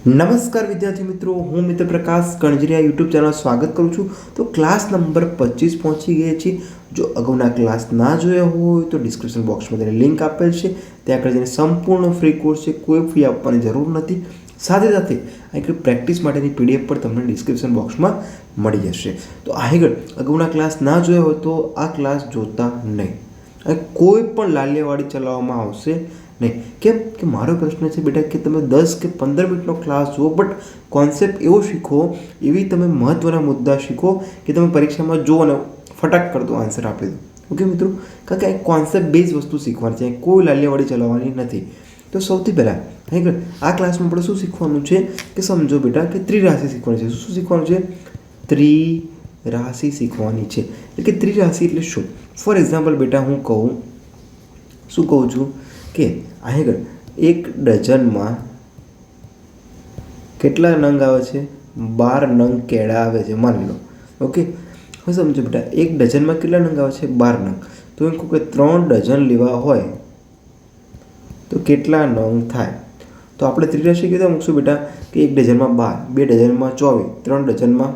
નમસ્કાર વિદ્યાર્થી મિત્રો, હું મિત્ર પ્રકાશ કણજરિયા યુટ્યુબ ચેનલ સ્વાગત કરું છું. તો ક્લાસ નંબર 25 પહોંચી ગયા છીએ. જો અગાઉના ક્લાસ ના જોયા હોય તો ડિસ્ક્રિપ્શન બોક્સમાં તેની લિંક આપેલ છે, ત્યાં આગળ જઈને સંપૂર્ણ ફ્રી કોર્સ છે, કોઈ ફી આપવાની જરૂર નથી. સાથે સાથે આ પ્રેક્ટિસ માટેની પીડીએફ પણ તમને ડિસ્ક્રિપ્શન બોક્સમાં મળી જશે. તો આગળ અગાઉના ક્લાસ ના જોયા હોય તો આ ક્લાસ જોતા નહીં. કોઈ પણ લાલિયાવાડી ચલાવવામાં આવશે નહીં. કેમ કે મારો પ્રશ્ન છે બેટા કે તમે 10 કે 15 મિનિટનો ક્લાસ જુઓ, બટ કોન્સેપ્ટ એવો શીખો, એવી તમે મહત્ત્વના મુદ્દા શીખો કે તમે પરીક્ષામાં જુઓ અને ફટાક કરતો આન્સર આપી દો. ઓકે મિત્રો, કારણ કે કોન્સેપ્ટ બેઝ વસ્તુ શીખવાની છે, કોઈ લાલિયાવાડી ચલાવવાની નથી. તો સૌથી પહેલાં આ ક્લાસમાં આપણે શું શીખવાનું છે કે સમજો બેટા કે ત્રિરાશિ શીખવાની છે. શું શીખવાનું છે? ત્રિરાશિ શીખવાની છે. એટલે કે ત્રિરાશિ એટલે શું? ફોર એક્ઝામ્પલ બેટા હું શું કહું છું કે આગળ એક ડઝનમાં કેટલા નંગ આવે છે? 12 નંગ કેળા આવે છે, માની લો. ઓકે, હવે સમજો બેટા એક ડઝનમાં કેટલા નંગ આવે છે? 12 નંગ. તો એમ કહું કે 3 ડઝન લેવા હોય તો કેટલા નંગ થાય? તો આપણે ત્રિરાશિ કીધા મૂકશું બેટા કે એક ડઝનમાં 12, 2 ડઝનમાં 24, 3 ડઝનમાં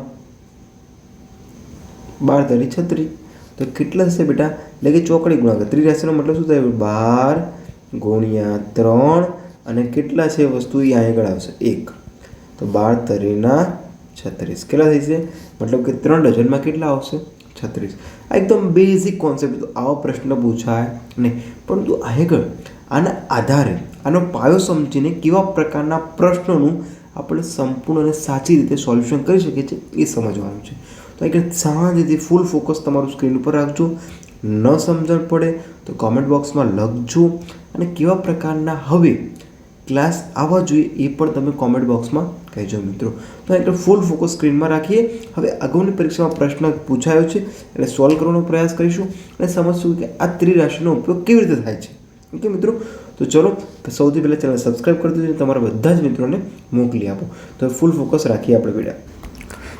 12 તરી 36. તો કેટલા થશે બેટા? એટલે કે ચોકડી ગુણાકાર. ત્રિરાશિનો મતલબ શું થાય? 12 ગુણ્યા 3 અને કેટલા છે વસ્તુ એ આગળ આવશે 1. તો 12 તરીના 36 કેટલા થઈ છે? મતલબ કે 3 ડઝનમાં કેટલા આવશે? 36. આ એકદમ બેઝિક કોન્સેપ્ટ. તો આવો પ્રશ્ન પૂછાય નહીં, પરંતુ આગળ આના આધારે આનો પાયો સમજીને કેવા પ્રકારના પ્રશ્નોનું આપણે સંપૂર્ણ અને સાચી રીતે સોલ્યુશન કરી શકીએ છીએ એ સમજવાનું છે. તો આગળ શાંતિથી ફૂલ ફોકસ તમારું સ્ક્રીન ઉપર રાખજો. ન સમજણ પડે તો કોમેન્ટ બોક્સમાં લખજો, અને કેવા પ્રકારના હવે ક્લાસ આવવા જોઈએ એ પણ તમે કોમેન્ટ બોક્સમાં કહેજો મિત્રો. તો એટલે ફૂલ ફોકસ સ્ક્રીનમાં રાખીએ. હવે અગાઉની પરીક્ષામાં પ્રશ્ન પૂછાયો છે એટલે સોલ્વ કરવાનો પ્રયાસ કરીશું અને સમજશું કે આ ત્રિરાશિનો ઉપયોગ કેવી રીતે થાય છે. ઓકે મિત્રો, તો ચલો સૌથી પહેલાં ચેનલ સબસ્ક્રાઈબ કરી દેજો, તમારા બધા જ મિત્રોને મોકલી આપો. તો ફૂલ ફોકસ રાખીએ આપણે બેટા.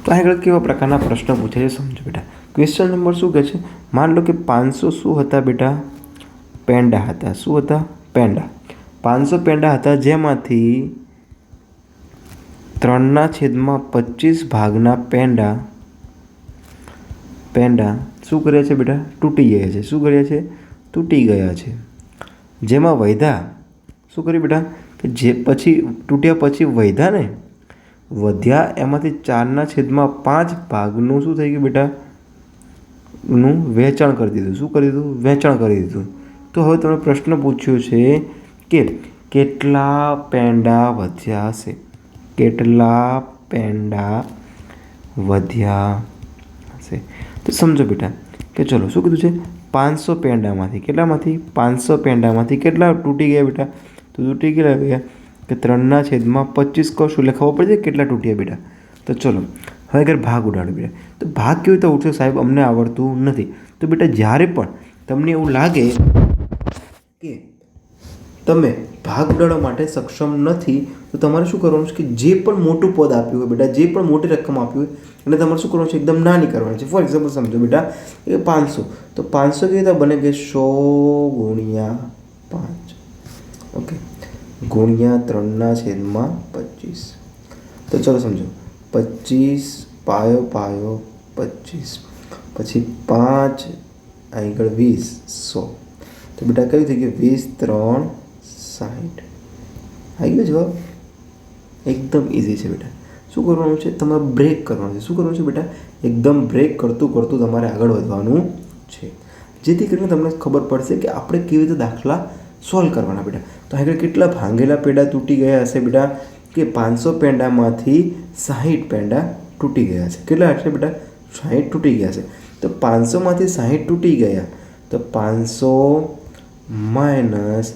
તો આગળ કેવા પ્રકારના પ્રશ્ન પૂછાય છે સમજો બેટા. ક્વેશ્ચન નંબર શું કહે છે? માન લો કે 500 શું હતા બેટા? પેંડા હતા. શું હતા? પેંડા. 500 પેંડા હતા, જેમાંથી 3/25 ભાગના પેંડા શું કર્યા છે બેટા? તૂટી ગયા છે. શું કર્યા છે? તૂટી ગયા છે. જેમાં વૈધા શું કર્યું બેટા? કે જે પછી તૂટ્યા પછી વૈધા ને વધ્યા, એમાંથી 4/5 ભાગનું શું થઈ ગયું બેટા? નું વેચાણ કરી દીધું. શું કરી દીધું? વેચાણ કરી દીધું. તો હવે તમે પ્રશ્ન પૂછ્યો છે કે કેટલા પેંડા વધ્યા હશે? કેટલા પેંડા વધ્યા હશે? તો સમજો બેટા કે ચલો શું કીધું છે? 500 પેંડામાંથી કેટલામાંથી? 500 પેંડામાંથી કેટલા તૂટી ગયા બેટા? તો તૂટી ગયા કે 3/25 કરશું એટલે ખબર પડશે કેટલા તૂટ્યા બેટા. તો ચલો હવે અગર ભાગ ઉડાડો બેટા. તો ભાગ કેવી રીતે ઉઠશે સાહેબ? અમને આવડતું નથી. તો બેટા જ્યારે પણ તમને એવું લાગે કે તમે ભાગ ઉડાડવા માટે સક્ષમ નથી, તો તમારે શું કરવાનું છે કે જે પણ મોટું પદ આપ્યું હોય બેટા, જે પણ મોટી રકમ આપી હોય એને તમારે શું કરવાનું છે? એકદમ નાની કરવાની છે. ફોર એક્ઝામ્પલ સમજો બેટા કે 500, તો 500 કેવી રીતે બને કે 100 ગુણ્યા 5, ઓકે, ગુણ્યા 3/25. તો ચલો સમજો 25 પાયો 25 પછી 5 આગળ 20 100. તો બેટા કયું થઈ ગયું? 20 3 60. આવી ગયો જવાબ. એકદમ ઇઝી છે બેટા. શું કરવાનું છે? તમારે બ્રેક કરવાનું છે. શું કરવાનું છે બેટા? એકદમ બ્રેક કરતું તમારે આગળ વધવાનું છે, જેથી કરીને તમને ખબર પડશે કે આપણે કેવી રીતે દાખલા સોલ્વ કરવાના બેટા. તો આગળ કેટલા ભાંગેલા પેંડા તૂટી ગયા હશે બેટા? કે 500 પેંડામાંથી 60 પેંડા તૂટી ગયા છે. કેટલા હશે બેટા? 60 તૂટી ગયા છે. તો 500માંથી 60 તૂટી ગયા, તો 500 માઇનસ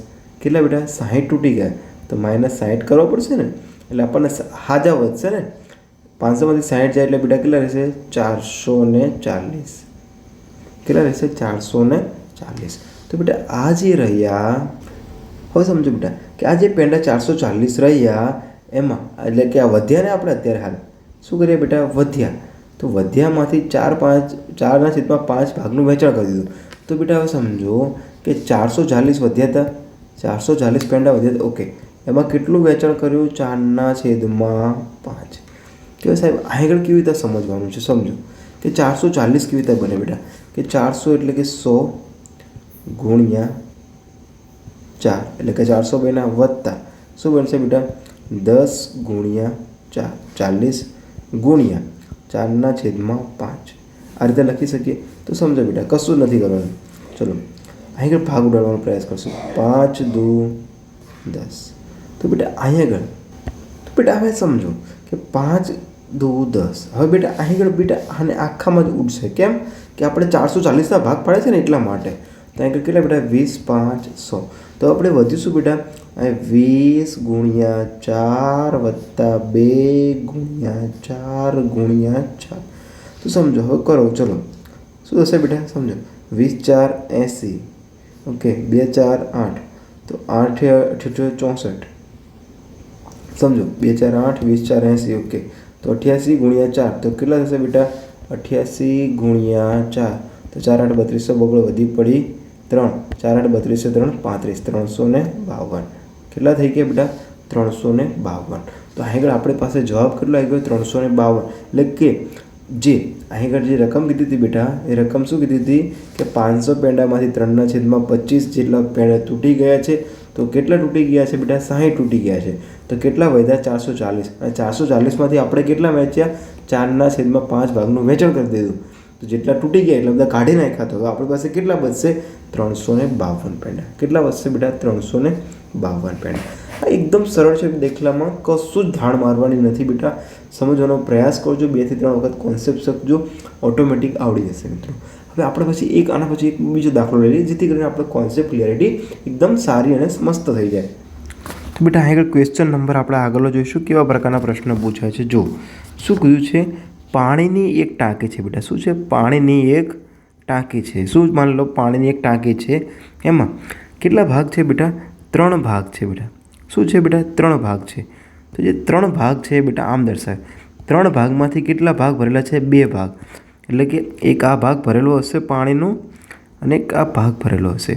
કેટલા બેટા? 60 તૂટી ગયા, તો -60 કરવો પડશે ને, એટલે આપણને હાજા વધશે ને. 500માંથી 60 જાય એટલે બેટા કેટલા રહેશે? 440. કેટલા રહેશે? 440. તો બેટા આ જે રહ્યા, હવે સમજો બેટા કે આ જે પેંડા 440 રહ્યા એમાં એટલે કે આ વધ્યા ને આપણે અત્યારે હાલ શું કરીએ બેટા? વધ્યા. તો વધ્યામાંથી 4/5 ભાગનું વેચાણ કરી દીધું. તો બેટા હવે સમજો કે 440 વધ્યા હતા, 440 પેંડા વધ્યા હતા. ઓકે, એમાં કેટલું વેચાણ કર્યું? 4/5. કે સાહેબ આગળ કેવી રીતે સમજવાનું છે? સમજો કે 440 કેવી રીતે બને બેટા? કે 400 એટલે કે 100 ગુણ્યા 4 એટલે કે 400 બન્યા વત્તા શું બનશે બેટા? 10 ગુણ્યા 4 40 ગુણ્યા 4/5. આ રીતે લખી શકીએ. તો સમજો બેટા કશું જ નથી કરવાનું. ચલો આગળ ભાગ ઉડાડવાનો પ્રયાસ કરશું. 5 દુ 10. તો બેટા આગળ તો બેટા હવે સમજો કે 5 દુ 10. હવે બેટા આગળ બેટા આને આખામાં જ ઉડશે. કેમ કે આપણે 440ના ભાગ પાડે છે ને એટલા માટે. તો આગળ કેટલા બેટા? 20 5 100. તો આપણે વધીશું બેટા 20 ગુણ્યા 4 વત્તા 2 ગુણ્યા 4 ગુણ્યા 4. તો સમજો હવે કરો. ચલો શું થશે બેટા? સમજો 20 4 80. ઓકે 2 4 8. તો 8 64. સમજો 2 4 8 20 4 80. ઓકે તો 88 ગુણ્યા 4 તો કેટલા થશે બેટા? 88 ગુણ્યા 4 તો 4 8 3200 બગડો વધી પડી 3. 4 8 32 3 35 352. કેટલા થઈ ગયા બેટા? 352. તો આગળ આપણી પાસે જવાબ કેટલો આવી ગયો? 352. એટલે કે જે આગળ જે રકમ કીધી હતી બેટા એ રકમ શું કીધી હતી? કે 500 પેંડામાંથી 3/25 જેટલા પેંડા તૂટી ગયા છે. તો કેટલા તૂટી ગયા છે બેટા? 60 તૂટી ગયા છે. તો કેટલા વધ્યા? 440. અને 440માંથી આપણે કેટલા વેચ્યા? 4/5 ભાગનું વેચાણ કરી દીધું. તો જેટલા તૂટી ગયા એટલા બધા કાઢી નાખ્યા. તો આપણી પાસે કેટલા બચશે? 352 પેંડા. કેટલા બચશે બેટા? 352 પેંડા. આ એકદમ સરળ છે દેખલામાં, કશું જ ધાણ મારવાની નથી બેટા. સમજવાનો પ્રયાસ કરજો, 2 થી 3 વખત કોન્સેપ્ટ સમજો, ઓટોમેટિક આવડી જશે મિત્રો. હવે આપણે પછી આના પછી એક બીજો દાખલો લઈ લઈએ જેથી કરીને આપણે કોન્સેપ્ટ ક્લિયરિટી એકદમ સારી અને મસ્ત થઈ જાય. તો બેટા આગળ ક્વેશ્ચન નંબર આપણે આગળ જોઈશું કેવા પ્રકારના પ્રશ્ન પૂછાય છે. જો શું કહ્યું છે? પાણીની એક ટાંકી છે બેટા. શું છે? પાણીની એક ટાંકી છે. શું માની લો પાણીની એક ટાંકી છે. એમાં કેટલા ભાગ છે બેટા? 3 ભાગ છે બેટા. શું છે બેટા? 3 ભાગ છે. તો જે 3 ભાગ છે બેટા આમ દર્શાવે. 3 ભાગમાંથી કેટલા ભાગ ભરેલા છે? 2 ભાગ. એટલે કે એક આ ભાગ ભરેલો હશે પાણીનો અને એક આ ભાગ ભરેલો હશે.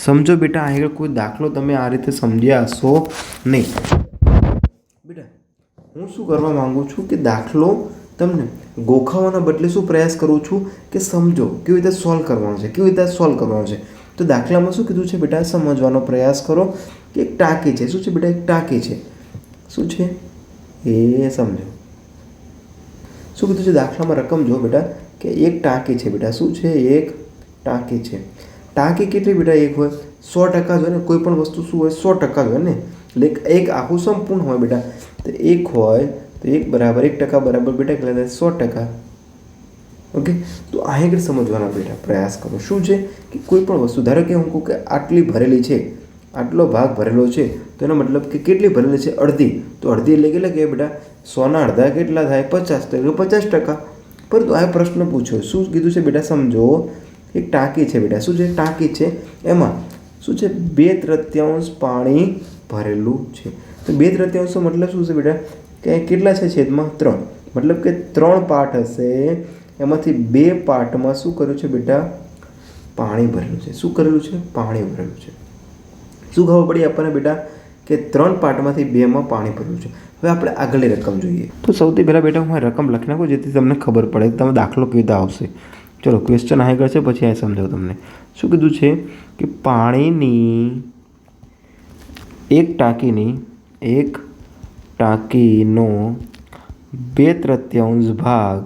સમજો બેટા આગળ કોઈ દાખલો તમે આ રીતે સમજ્યા હશો નહીં. બેટા હું શું કરવા માંગુ છું કે દાખલો તમને ગોખાવાના બદલે શું પ્રયાસ કરું છું કે સમજો કેવી રીતે સોલ્વ કરવાનો છે, કેવી રીતે સોલ્વ કરવાનો છે. તો દાખલામાં શું કીધું છે બેટા? સમજવાનો પ્રયાસ કરો કે એક ટાંકી છે. શું છે બેટા? એક ટાંકી છે. શું છે એ સમજો. શું કીધું છે દાખલામાં? રકમ જો બેટા કે એક ટાંકી છે બેટા. શું છે? એક ટાંકી છે. ટાંકી કેટલી બેટા? એક હોય 100% હોય ને. કોઈ પણ વસ્તુ શું હોય? 100% હોય ને. એટલે એક આખું સંપૂર્ણ હોય બેટા. તો એક હોય તો 1% બરાબર બેટા કેટલા થાય? 100%. ઓકે તો આ આગળ સમજવાના બેટા પ્રયાસ કરો. શું છે કે કોઈ પણ વસ્તુ ધારો કે હું કહું કે આટલી ભરેલી છે, આટલો ભાગ ભરેલો છે, તો એનો મતલબ કે કેટલી ભરેલી છે? અડધી. તો અડધી એટલે કેટલા કે બેટા? 100ના અડધા કેટલા થાય? 50. તો 50%. પરંતુ આ પ્રશ્ન પૂછ્યો. શું કીધું છે બેટા? સમજો એક ટાંકી છે બેટા. શું છે? ટાંકી છે. એમાં શું છે? 2/3 પાણી ભરેલું છે. તો 2/3 મતલબ શું છે બેટા? કે કેટલા છે? છેદમાં 3. મતલબ કે 3 પાર્ટ હશે. એમાંથી 2 પાર્ટમાં શું કર્યું છે બેટા? પાણી ભરેલું છે. શું કરેલું છે? પાણી ભરેલું છે. શું ખબર પડી આપણને બેટા? કે 3 પાર્ટમાંથી 2માં પાણી ભરેલું છે. હવે આપણે આગળની રકમ જોઈએ. તો સૌથી પહેલાં બેટા હું રકમ લખી નાખું જેથી તમને ખબર પડે કે તમે દાખલો કેવી રીતે આવશે. ચલો ક્વેશ્ચન આગળ છે પછી આ સમજાવું તમને. શું કીધું છે કે પાણીની એક ટાંકીનો 2/3 ભાગ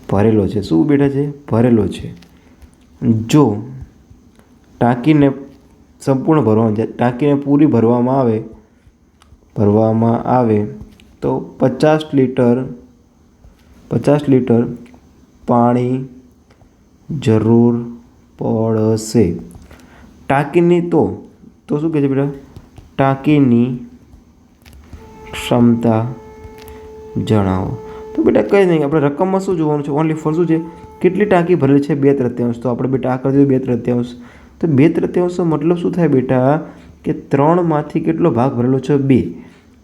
ભરેલો છે. શું બેટા છે? ભરેલો છે. જો ટાંકીને સંપૂર્ણ ભરવામાં જાય, ટાંકીને પૂરી ભરવામાં આવે તો 50 લીટર પાણી જરૂર પડશે. ટાંકીની તો શું કહે છે બેટા? ટાંકીની ક્ષમતા જણાવો. તો બેટા કંઈ નહીં, આપણે રકમમાં શું જોવાનું છે? ઓનલી ફોર શું છે? કેટલી ટાંકી ભરેલી છે? 2/3. તો આપણે બેટા આ કરી દીધું 2/3. તો 2/3 મતલબ શું થાય બેટા? કે 3માંથી કેટલો ભાગ ભરેલો છે? 2.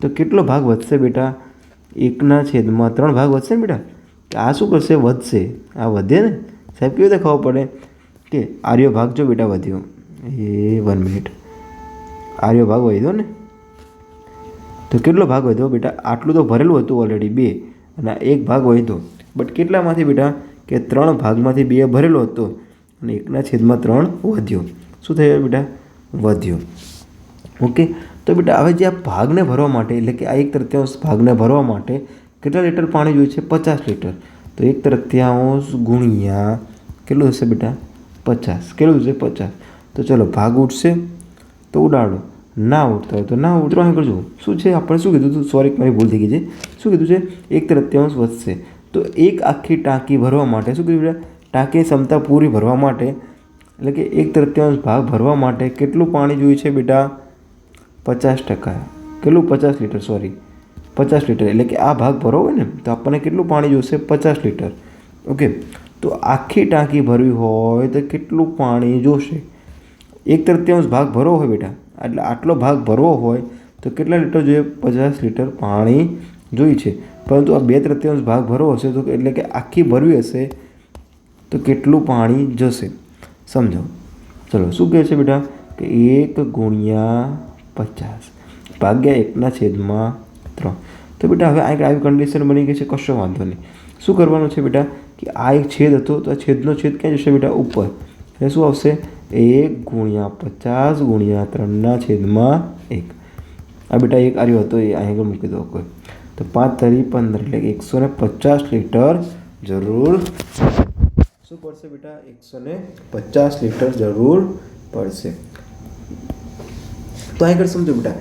તો કેટલો ભાગ વધશે બેટા? 1/3 ભાગ વધશે ને બેટા. આ શું કરશે? વધશે. આ વધે ને સાહેબ. કેવી રીતે ખબર પડે? કે આર્યો ભાગ જો બેટા વધ્યો. 1 મિનિટ. આર્યો ભાગ વધ્યો ને તો કેટલો ભાગ વધ્યો બેટા? આટલું તો ભરેલું હતું ઓલરેડી 2 અને 1 ભાગ વધ્યો. બટ કેટલામાંથી બેટા? કે 3 ભાગમાંથી 2 ભરેલો હતો અને 1/3 વધ્યો. શું થયું બેટા? વધ્યો. ઓકે. તો બેટા હવે જે આ ભાગને ભરવા માટે એટલે કે આ 1/3 ભાગને ભરવા માટે કેટલા લીટર પાણી જોઈએ છે? 50 લીટર. તો 1/3 ગુણ્યા કેટલું થશે બેટા? 50. કેટલું થશે? 50. તો ચલો ભાગ ઉઠશે તો ઉડાડો, ના ઉઠતા હોય તો ના ઉતરો. અહીં કરજો શું છે આપણે શું કીધું હતું? સોરી મારી ભૂલ થઈ ગઈ છે. શું કીધું છે? 1/3 વધશે. તો એક આખી ટાંકી ભરવા માટે શું કીધું બેટા? ટાંકીની ક્ષમતા પૂરી ભરવા માટે એટલે કે 1/3 ભાગ ભરવા માટે કેટલું પાણી જોઈએ છે બેટા? 50%. કેટલું? 50 લીટર. Sorry 50 litre. એટલે કે આ ભાગ ભરવો હોય ને તો આપણને કેટલું પાણી જોઈશે? 50 લીટર. ઓકે. તો આખી ટાંકી ભરવી હોય તો કેટલું પાણી જોશે? 1/3 ભાગ ભરવો હોય બેટા એટલે આટલો ભાગ ભરવો હોય તો કેટલા લીટર જોઈએ? 50 લીટર પાણી જોઈએ છે. પરંતુ આ 2/3 ભાગ ભરવો હશે તો એટલે કે આખી ભરવી હશે તો કેટલું પાણી જશે? સમજો. ચલો શું કહે છે બેટા? કે 1 ગુણ્યા 50 ભાગ્યા 1/3. તો બેટા હવે આવી કન્ડિશન બની ગઈ છે. કશો વાંધો નહીં. શું કરવાનું છે બેટા? કે આ એક છેદ હતો તો આ છેદનો છેદ ક્યાં જશે બેટા? ઉપર. એટલે શું આવશે? 1 ગુણ્યા 50 ગુણ્યા 3/1. આ બેટા એક આવ્યો હતો એ અહીં મૂકી દો કોઈ. તો 5×3 = 15 એટલે 150 લીટર જરૂર. શું પડશે બેટા? 150 લીટર જરૂર પડશે. તો અહીં સમજો બેટા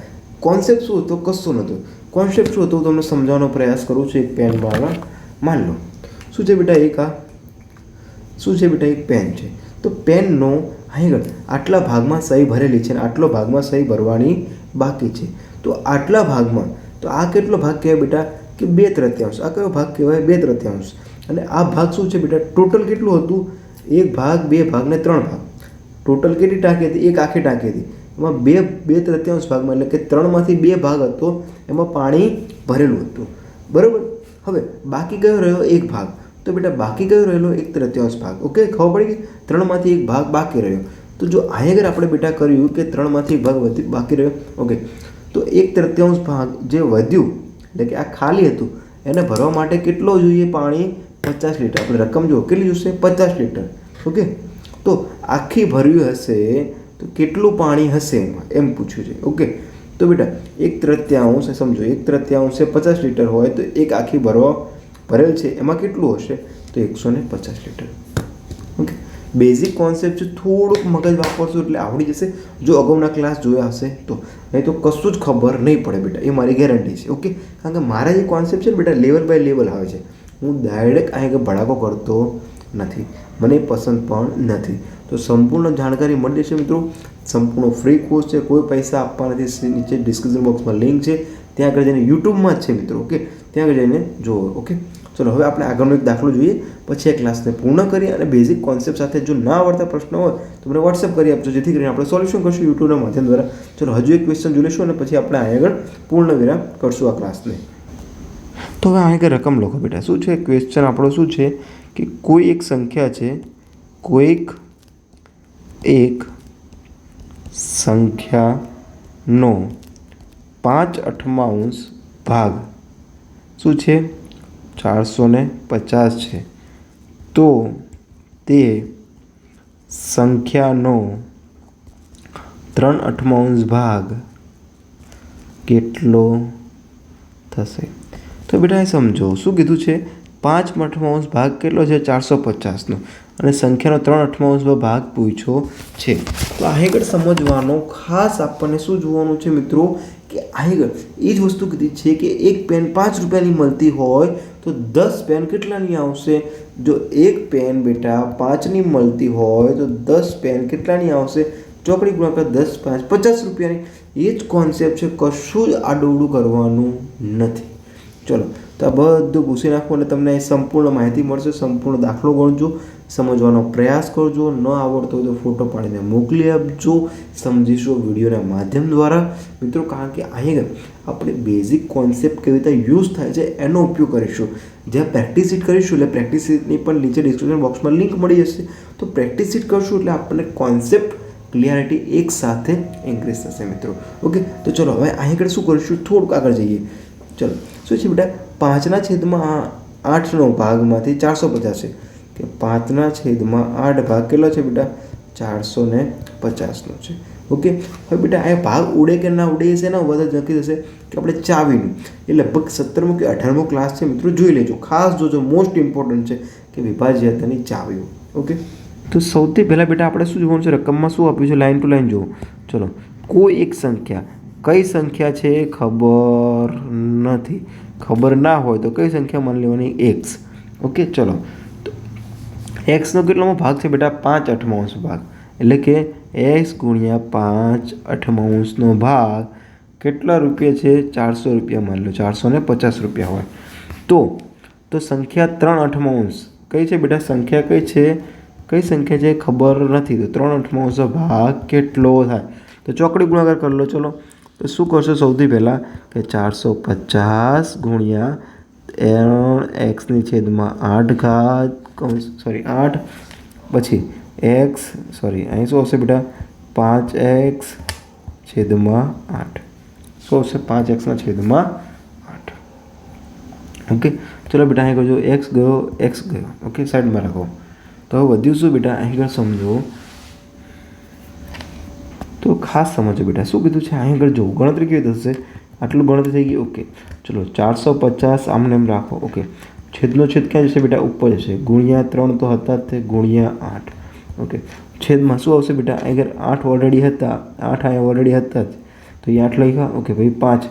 કોન્સેપ્ટ શું હતો? કશું નહોતું. કોન્સેપ્ટ શું હતો હું તમને સમજાવવાનો પ્રયાસ કરું છું. એક પેન વાળા માન લો શું છે બેટા? એક આ શું છે બેટા? એક પેન છે. તો પેનનો અહીં આટલા ભાગમાં સહી ભરેલી છે અને આટલો ભાગમાં સહી ભરવાની બાકી છે. તો આટલા ભાગમાં તો આ કેટલો ભાગ કહેવાય બેટા? કે 2/3. આ કયો ભાગ કહેવાય? 2/3. અને આ ભાગ શું છે બેટા? ટોટલ કેટલું હતું? 1 ભાગ 2 ભાગ ને 3 ભાગ. ટોટલ કેટલી ટાંકી હતી? એક આખી ટાંકી હતી. એમાં 2/3 ભાગમાં એટલે કે 3માંથી 2 ભાગ હતો એમાં પાણી ભરેલું હતું. બરાબર. હવે બાકી કયો રહ્યો? 1 ભાગ. તો બેટા બાકી કયો રહેલો? 1/3 ભાગ. ઓકે. ખબર પડી ગઈ? 3માંથી 1 ભાગ બાકી રહ્યો. તો જો અહીં આપણે બેટા કર્યું કે 3માંથી 1 ભાગ બાકી રહ્યો. ઓકે. તો 1/3 ભાગ જે વધ્યું એટલે કે આ ખાલી હતું એને ભરવા માટે કેટલો જોઈએ પાણી? 50 લીટર. આપણે રકમ જુઓ કેટલી જોઈશે? 50 લીટર. ઓકે. તો આખી ભરવી હશે તો કેટલું પાણી હશે એમાં એમ પૂછ્યું છે. ઓકે. તો બેટા 1/3 સમજો 1/3 50 લીટર હોય તો એક આખી ભરેલ છે એમાં કેટલું હશે? તો 150 લીટર. ઓકે. બેઝિક કોન્સેપ્ટ છે. થોડુંક મગજ વાપરશું એટલે આવડી જશે જો અગાઉના ક્લાસ જોયા હશે તો. નહીં તો કશું જ ખબર નહીં પડે બેટા. એ મારી ગેરંટી છે. ઓકે. કારણ કે મારા જે કોન્સેપ્ટ છે ને બેટા લેવલ બાય લેવલ આવે છે. હું ડાયરેક્ટ અહીં ભડાકો કરતો નથી. મને પસંદ પણ નથી. તો સંપૂર્ણ જાણકારી મળી જશે મિત્રો. સંપૂર્ણ ફ્રી કોર્સ છે. કોઈ પૈસા આપવા નથી. નીચે ડિસ્ક્રિપ્શન બોક્સમાં લિંક છે. ત્યાં આગળ જઈને યુટ્યુબમાં જ છે મિત્રો. ઓકે. ત્યાં આગળ જઈને જુઓ. ઓકે. ચલો હવે આપણે આગળનો એક દાખલો જોઈએ પછી આ ક્લાસને પૂર્ણ કરીએ. અને બેઝિક કોન્સેપ્ટ સાથે જો ના આવડતા પ્રશ્ન હોય તો મને વોટ્સએપ કરી આપજો જેથી કરીને આપણે સોલ્યુશન કરશું યુટ્યુબના માધ્યમ દ્વારા. ચલો હજુ એક ક્વેશ્ચન જોઈ લઈશું અને પછી આપણે આગળ પૂર્ણ વિરામ કરશું આ ક્લાસને. તો હવે અહીં રકમ લખો બેટા. શું છે ક્વેશ્ચન આપણો? શું છે કે કોઈ એક સંખ્યા છે, કોઈક એક સંખ્યાનો 5/8 ભાગ શું છે? 450 છે. તો તે સંખ્યાનો 3/8 ભાગ કેટલો થશે? તો બેટા સમજો શું કીધું છે? 5/8 ભાગ કેટલો છે? 450નો. અને સંખ્યાનો 3/8 ભાગ પૂછ્યો છે. તો આગળ સમજવાનો ખાસ આપણને શું જોવાનું છે મિત્રો? કે આગળ એ જ વસ્તુ કીધી છે કે એક પેન 5 રૂપિયાની મળતી હોય તો 10 પેન કેટલાની આવશે? જો એક પેન બેટા 5ની મળતી હોય તો 10 પેન કેટલાની આવશે? ચોકડી ગુણાકાર 10 5 50 રૂપિયાની. એ જ કોન્સેપ્ટ છે. કશું જ આડું કરવાનું નથી. ચલો તો આ બધું ભૂસી નાખો અને તમને સંપૂર્ણ માહિતી મળશે. સંપૂર્ણ દાખલો ગણજો, સમજવાનો પ્રયાસ કરજો. ન આવડતો હોય તો ફોટો પાડીને મોકલી આપજો. સમજીશું વિડીયોના માધ્યમ દ્વારા મિત્રો. કારણ કે અહીં આપણે બેઝિક કોન્સેપ્ટ કેવી રીતે યુઝ થાય છે એનો ઉપયોગ કરીશું. જ્યાં પ્રેક્ટિસ શીટ કરીશું એટલે પ્રેક્ટિસ શીટની પણ નીચે ડિસ્ક્રિપ્શન બોક્સમાં લિંક મળી જશે. તો પ્રેક્ટિસ શીટ કરશું એટલે આપણને કોન્સેપ્ટ ક્લિયરિટી એક સાથે ઇન્ક્રીઝ થશે મિત્રો. ઓકે, તો ચલો હવે અહીં આગળ શું કરીશું, થોડુંક આગળ જઈએ. ચલો શું છે બેટા, 5/8નો ભાગમાંથી 450 છે કે 5/8 ભાગ કેટલો છે બેટા, 450નો છે. ઓકે, હવે બેટા આ ભાગ ઉડે કે ના ઉડે છે ને બધા નક્કી થશે કે આપણે ચાવીનું એ લગભગ 17મો કે 18મો ક્લાસ છે મિત્રો, જોઈ લેજો, ખાસ જોજો, મોસ્ટ ઇમ્પોર્ટન્ટ છે કે વિભાજ્યતાની ચાવીઓ. ઓકે, તો સૌથી પહેલાં બેટા આપણે શું જોવાનું છે, રકમમાં શું આપ્યું છે, લાઇન ટુ લાઇન જુઓ. ચલો, કોઈ એક સંખ્યા, કઈ સંખ્યા છે ખબર નથી, ખબર ના હોય તો કઈ સંખ્યા માની લેવાની, એક્સ. ઓકે, ચલો તો એક્સનો કેટલામો ભાગ છે બેટા, 5/8 ભાગ, એટલે કે એક્સ ગુણ્યા 5/8નો ભાગ કેટલા રૂપિયા છે, 400 રૂપિયા માની લો, 450 રૂપિયા હોય તો સંખ્યા 3/8 કઈ છે બેટા, સંખ્યા કઈ છે, કઈ સંખ્યા છે ખબર નથી, તો 3/8 ભાગ કેટલો થાય, તો ચોકડી ગુણાકાર કરી લો. ચલો તો શું કરશો, સૌથી પહેલાં કે 450 ગુણ્યા 8 પછી અહીં શું આવશે બેટા, 5x/8 શું આવશે, 5x/8. ઓકે, ચલો બેટા અહીં કરજો, x ગયો. ઓકે, સાઈડમાં રાખો. તો હવે વધ્યું શું બેટા, અહીં આગળ સમજો, તો ખાસ સમજો બેટા, શું કીધું છે અહીં આગળ, જો ગણતરી કેવી થશે, આટલું ગણતરી થઈ ગઈ. ઓકે, ચલો 450 આમને એમ રાખો. ઓકે, છેદનો છેદ ક્યાં જશે બેટા, ઉપર જશે, ગુણ્યા 3 તો હતા જ તે, ગુણ્યા 8. ઓકે, છેદમાં શું આવશે બેટા, અહીં આગળ 8 ઓલરેડી હતા, 8 અહીંયા ઓલરેડી હતા જ, તો એ 8 લખ્યા. ઓકે ભાઈ, 5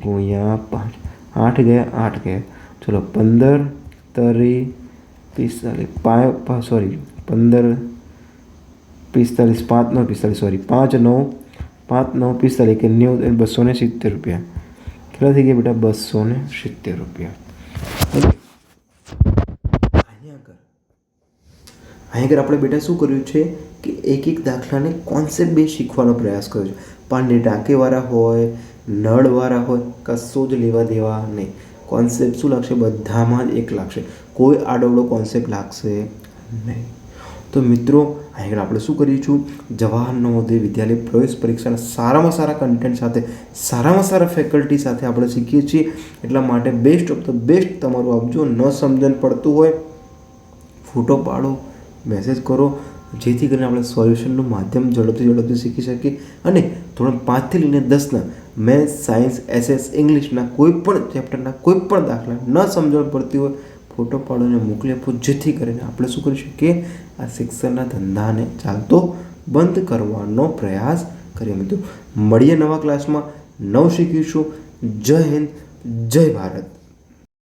ગુણ્યા 5, 8 ગયા. ચલો 15 તરી 45, 15 45, 5 9 45, સોરી 5 9 45 કે 90, 270 રૂપિયા. કેટલા થઈ ગયા બેટા, 270 રૂપિયા. અહીં આગળ આપણે બેટા શું કર્યું છે કે એક દાખલાને કોન્સેપ્ટ બેઝ શીખવાનો પ્રયાસ કર્યો છે. પાણી ટાંકીવાળા હોય, નળવાળા હોય, કશો જ લેવા દેવા નહીં. કોન્સેપ્ટ શું લાગશે, બધામાં જ એક લાગશે, કોઈ આડોવડો કોન્સેપ્ટ લાગશે નહીં. તો મિત્રો અહીં આગળ આપણે શું કરીશું, જવાહર નવોદય વિદ્યાલય પ્રવેશ પરીક્ષાના સારામાં સારા કન્ટેન્ટ સાથે, સારામાં સારા ફેકલ્ટી સાથે આપણે શીખીએ છીએ. એટલા માટે બેસ્ટ ઓફ ધ બેસ્ટ તમારું આપજો. ન સમજણ પડતું હોય ફોટો પાડો, મેસેજ કરો, જેથી કરીને આપણે સોલ્યુશનનું માધ્યમ ઝડપથી શીખી શકીએ. અને ધોરણ 5થી લઈને 10ના મેથ્સ, સાયન્સ, SS, ઇંગ્લિશના કોઈ પણ ચેપ્ટરના કોઈ પણ દાખલા ન સમજણ પડતી હોય, ફોટો પાડોને મોકલી આપો, જેથી કરીને આપણે શું કરી શકીએ, આ શિક્ષણના ધંધાને ચાલતો બંધ કરવાનો પ્રયાસ કરીએ. મિત્રો મળીએ નવા ક્લાસમાં, નવ શીખીશું. જય હિન્દ, જય ભારત.